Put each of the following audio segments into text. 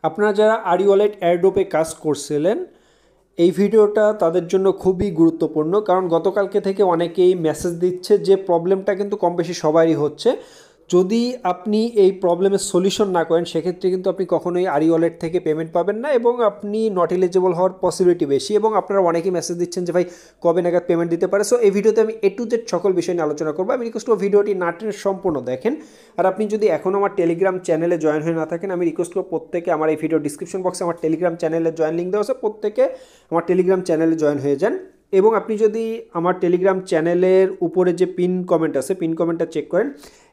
আপনারা যারা আরি ওয়ালেট এয়ারড্রপে কাজ করছিলেন এই ভিডিওটা তাদের জন্য খুবই গুরুত্বপূর্ণ, কারণ গতকালকে থেকে অনেকেই মেসেজ দিচ্ছে যে প্রবলেমটা কিন্তু কম বেশি সবারই হচ্ছে। যদি আপনি এই প্রবলেমের সলিউশন না করেন সেক্ষেত্রে কিন্তু আপনি কখনোই আরি ওয়ালেট থেকে পেমেন্ট পাবেন না এবং আপনি নট এলিজিবল হওয়ার পসিবিলিটি বেশি। এবং আপনারা অনেকেই মেসেজ দিচ্ছেন যে ভাই কবে নাগাদ পেমেন্ট দিতে পারে। সো এই ভিডিওতে আমি A to Z সকল বিষয় নিয়ে আলোচনা করবো। আমি রিকোয়েস্ট করবো ভিডিওটি না টেনে সম্পূর্ণ দেখেন। আর আপনি যদি এখনও আমার টেলিগ্রাম চ্যানেলে জয়েন হয়ে না থাকেন, আমি রিকোয়েস্ট করবো প্রত্যেকে আমার এই ভিডিও ডিসক্রিপশন বক্সে আমার টেলিগ্রাম চ্যানেলের জয়েন লিঙ্ক দেওয়া আছে, প্রত্যেকে আমার টেলিগ্রাম চ্যানেলে জয়েন হয়ে যান। এবং আপনি যদি আমার টেলিগ্রাম চ্যানেলের উপরে যে পিন কমেন্ট আছে পিন কমেন্টটা চেক করেন,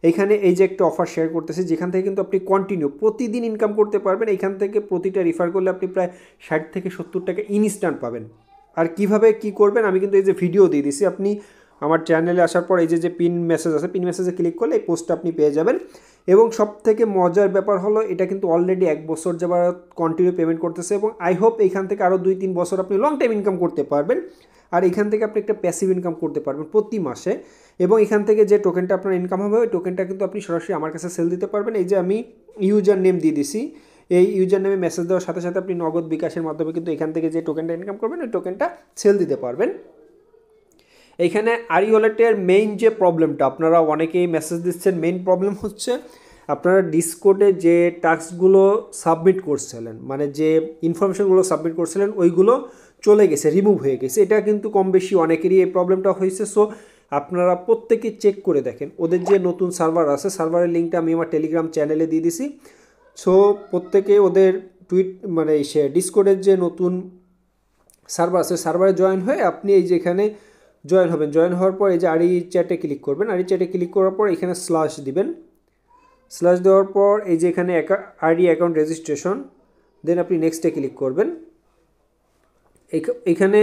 এইখানে এই যে একটা অফার শেয়ার করতেছি যেখান থেকে কিন্তু আপনি কন্টিনিউ প্রতিদিন ইনকাম করতে পারবেন। এইখান থেকে প্রতিটা রিফার করলে আপনি প্রায় 60 থেকে 70 টাকা ইনস্ট্যান্ট পাবেন। আর কিভাবে কি করবেন আমি কিন্তু এই যে ভিডিও দিয়ে দিছি, আপনি আমার চ্যানেলে আসার পর এই যে পিন মেসেজ আছে পিন মেসেজে ক্লিক করলে এই পোস্টটা আপনি পেয়ে যাবেন। এবং সব থেকে মজার ব্যাপার হলো এটা কিন্তু অলরেডি 1 বছর যাবত কন্টিনিউ পেমেন্ট করতেছে এবং আই হোপ এইখান থেকে আরও 2-3 বছর আপনি লং টাইম ইনকাম করতে পারবেন। আর এখান থেকে আপনি একটা প্যাসিভ ইনকাম করতে পারবেন প্রতি মাসে। এবং এখান থেকে যে টোকেনটা আপনার ইনকাম হবে ওই টোকেনটা কিন্তু আপনি সরাসরি আমার কাছে সেল দিতে পারবেন। এই যে আমি ইউজার নেম দিয়ে দিছি, এই ইউজার নেমে মেসেজ দেওয়ার সাথে সাথে আপনি নগদ বিকাশের মাধ্যমে কিন্তু এখান থেকে যে টোকেনটা ইনকাম করবেন ওই টোকেনটা সেল দিতে পারবেন। এইখানে আরি ওয়ালেটের মেইন যে প্রবলেমটা আপনারা অনেকেই মেসেজ দিচ্ছেন, মেইন প্রবলেম হচ্ছে আপনারা ডিসকোডে যে টাস্কগুলো সাবমিট করছিলেন, মানে যে ইনফরমেশনগুলো সাবমিট করছিলেন ওইগুলো চলে গেছে, রিমুভ হয়ে গেছে। এটা কিন্তু কম বেশি অনেকেরই এই প্রবলেমটা হয়েছে। সো আপনারা প্রত্যেকে চেক করে দেখেন ওদের যে নতুন সার্ভার আছে, সার্ভারের লিঙ্কটা আমি আমার টেলিগ্রাম চ্যানেলে দিয়ে দিছি। সো প্রত্যেকে ওদের মানে সে ডিসকোডের যে নতুন সার্ভার আছে সার্ভারে জয়েন হয়ে আপনি এই যে এখানে জয়েন হবেন। জয়েন হওয়ার পর এই যে আরি চ্যাটে ক্লিক করবেন। আরি চ্যাটে ক্লিক করার পর এখানে স্ল্যাশ দিবেন। স্ল্যাশ দেওয়ার পর এই যে এখানে আরি অ্যাকাউন্ট রেজিস্ট্রেশন, দেন আপনি নেক্সটে ক্লিক করবেন। এখানে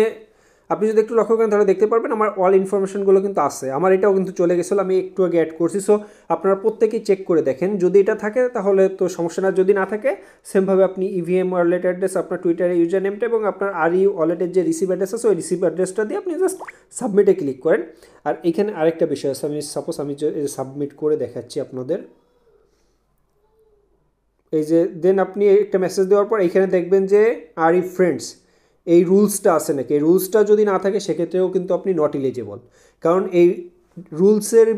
আপনি যদি একটু লক্ষ্য করেন তাহলে দেখতে পারবেন আমার অল ইনফরমেশনগুলো কিন্তু আছে। আমার এটাও কিন্তু চলে গেছিলো, আমি একটু আগে অ্যাড করছি। সো আপনারা প্রত্যেকেই চেক করে দেখেন, যদি এটা থাকে তাহলে তো সমস্যা না, যদি না থাকে সেমভাবে আপনি ইভিএম ওয়ালেট অ্যাড্রেস, আপনার টুইটারের ইউজার নেমটা এবং আপনার আরি ওয়ালেটের যে রিসিভ অ্যাড্রেস আছে ওই রিসিভ অ্যাড্রেসটা দিয়ে আপনি জাস্ট সাবমিটে ক্লিক করেন। আর এখানে আরেকটা বিষয় আছে, আমি সাপোজ আমি সাবমিট করে দেখাচ্ছি আপনাদের। এই যে দেন আপনি একটা মেসেজ দেওয়ার পর এখানে দেখবেন যে আরি ফ্রেন্ডস এই রুলসটা আছে নাকি। এই রুলসটা যদি না থাকে সেক্ষেত্রেও কিন্তু আপনি নট এলিজিবল, কারণ এই রুলসের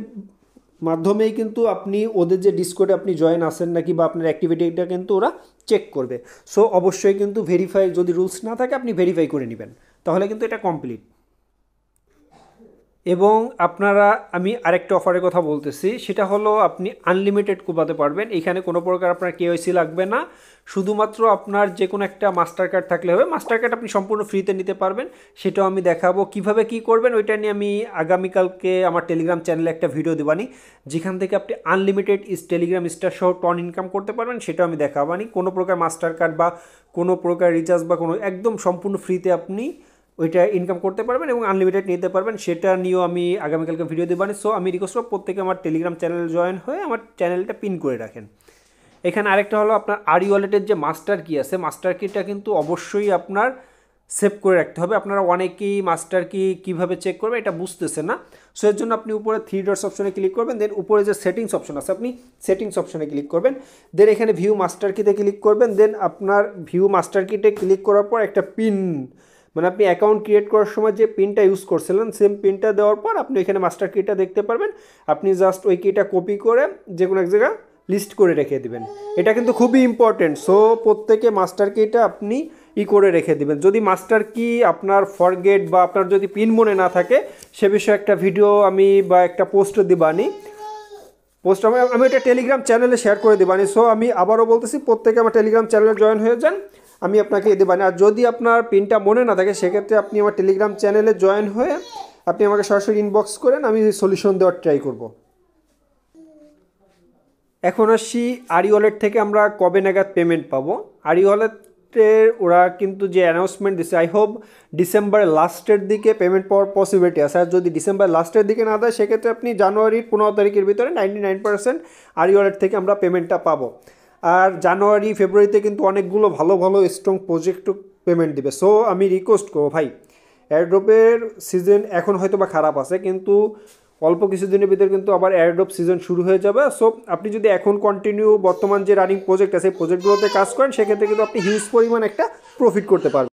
মাধ্যমেই কিন্তু আপনি ওদের যে ডিসকোডে আপনি জয়েন আছেন নাকি বা আপনার অ্যাক্টিভিটিটা কিন্তু ওরা চেক করবে। সো অবশ্যই কিন্তু ভেরিফাই, যদি রুলস না থাকে আপনি ভেরিফাই করে নেবেন, তাহলে কিন্তু এটা কমপ্লিট। এবং আপনারা আমি আরেকটা অফারের কথা বলতেছি, সেটা হলো আপনি আনলিমিটেড কোপাতে পারবেন। এখানে কোনো প্রকার আপনার কেওয়াইসি লাগবে না, শুধুমাত্র আপনার যে কোনো একটা মাস্টার কার্ড থাকলে হবে। মাস্টার কার্ড আপনি সম্পূর্ণ ফ্রিতে নিতে পারবেন, সেটাও আমি দেখাবো কিভাবে কি করবেন। ওইটা নিয়ে আমি আগামীকালকে আমার টেলিগ্রাম চ্যানেলে একটা ভিডিও দেবানি যেখান থেকে আপনি আনলিমিটেড টেলিগ্রাম স্টার সহ টন ইনকাম করতে পারবেন, সেটাও আমি দেখাবানি। কোনো প্রকার মাস্টার কার্ড বা কোনো প্রকার রিচার্জ বা কোনো একদম সম্পূর্ণ ফ্রিতে আপনি ওইটা ইনকাম করতে পারবেন এবং আনলিমিটেড নিতে পারবেন, সেটা নিয়েও আমি আগামীকালকে ভিডিও দেবানি। সো আমি রিকোয়েস্ট করব প্রত্যেকে আমার টেলিগ্রাম চ্যানেল জয়েন হয়ে আমার চ্যানেলটা পিন করে রাখেন। এখানে আরেকটা হলো আপনার আরি ওয়ালেটের যে মাস্টার কি আছে, মাস্টার কিটা কিন্তু অবশ্যই আপনার সেভ করে রাখতে হবে। আপনারা অনেকেই মাস্টার কি কীভাবে চেক করবে এটা বুঝতেছে না। সো এর জন্য আপনি উপরে 3 ডটস অপশনে ক্লিক করবেন, দেন উপরে যে সেটিংস অপশন আছে আপনি সেটিংস অপশনে ক্লিক করবেন, দেন এখানে ভিউ মাস্টার কিতে ক্লিক করবেন। দেন আপনার ভিউ মাস্টার কিতে ক্লিক করার পর একটা পিন, মানে আপনি অ্যাকাউন্ট ক্রিয়েট করার সময় যে পিনটা ইউজ করছিলেন সেম পিনটা দেওয়ার পর আপনি এখানে মাস্টার কিটা দেখতে পারবেন। আপনি জাস্ট ওই কিটা কপি করে যে কোনো এক জায়গায় লিস্ট করে রেখে দিবেন। এটা কিন্তু খুবই ইম্পর্টেন্ট। সো প্রত্যেকে মাস্টার কিটা আপনি করে রেখে দিবেন। যদি মাস্টার কি আপনার ফরগেট বা আপনার যদি পিন মনে না থাকে সে বিষয়ে একটা ভিডিও আমি বা একটা পোস্ট দিবানি, পোস্ট আমি এটা টেলিগ্রাম চ্যানেলে শেয়ার করে দেবানি। সো আমি আবারও বলতেছি প্রত্যেকে আমার টেলিগ্রাম চ্যানেলে জয়েন হয়ে যান, আমি আপনাকে দেবানি। আর যদি আপনার পিনটা মনে না থাকে সেক্ষেত্রে আপনি আমার টেলিগ্রাম চ্যানেলে জয়েন হয়ে আপনি আমাকে সরাসরি ইনবক্স করেন, আমি সলিউশন দেওয়ার ট্রাই করব। এখন আসি আরি ওয়ালেট থেকে আমরা কবে নাগাদ পেমেন্ট পাবো। আরি ওয়ালেটের ওরা কিন্তু যে অ্যানাউন্সমেন্ট দিচ্ছে, আই হোপ ডিসেম্বরের লাস্টের দিকে পেমেন্ট পাওয়ার পসিবিলিটি আছে। আর যদি ডিসেম্বর লাস্টের দিকে না দেয় সেক্ষেত্রে আপনি জানুয়ারির 15 তারিখের ভিতরে 99% আরি ওয়ালেট থেকে আমরা পেমেন্টটা পাবো। আর জানুয়ারি ফেব্রুয়ারিতে কিন্তু অনেকগুলো ভালো ভালো স্ট্রং প্রজেক্টও পেমেন্ট দিবে। সো আমি রিকোয়েস্ট করবো ভাই, এয়ারড্রপের সিজন এখন হয়তো বা খারাপ আছে কিন্তু অল্প কিছুদিনের ভিতরে কিন্তু আবার এয়ারড্রপ সিজন শুরু হয়ে যাবে। সো আপনি যদি এখন কন্টিনিউ বর্তমান যে রানিং প্রজেক্ট আছে প্রজেক্টগুলোতে কাজ করেন সেক্ষেত্রে কিন্তু আপনি হিউজ পরিমাণ একটা প্রফিট করতে পারবেন।